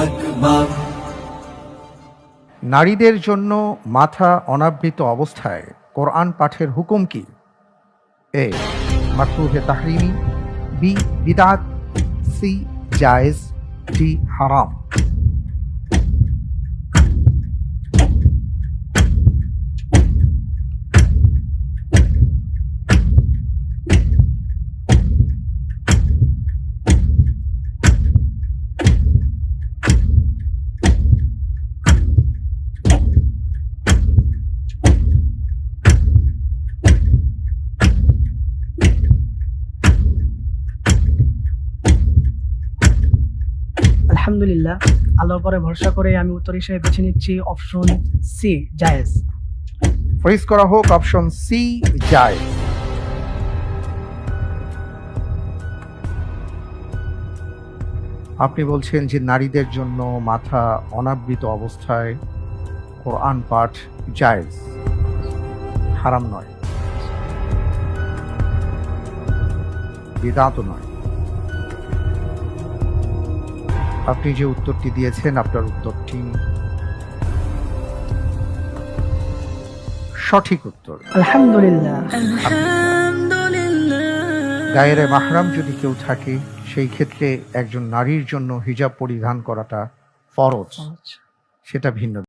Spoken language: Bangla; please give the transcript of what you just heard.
আকবার। নারীদের জন্য মাথা অনাবৃত অবস্থায় কোরআন পাঠের হুকুম কি? এ মাকরুহে তাহরিমি, বি বিদআত, সি জায়েজ, ডি হারাম। আলহামদুলিল্লাহ, আল্লাহর পরে ভরসা করে আমি উত্তর হিসেবে বেছে নিচ্ছি অপশন সি জায়েজ। ফ্রিজ করা হোক অপশন সি জায়েজ। আপনি বলছেন যে নারীদের জন্য মাথা অনাবৃত অবস্থায় কোরআন পাঠ জায়েজ, হারাম নয়, বিদআতও নয়। আপনি যে উত্তরটি দিয়েছেন আপনার উত্তরটি সঠিক উত্তর। আলহামদুলিল্লাহ। গায়েরে মাহরাম যদি কেউ থাকে সেই ক্ষেত্রে একজন নারীর জন্য হিজাব পরিধান করাটা ফরজ, সেটা ভিন্ন।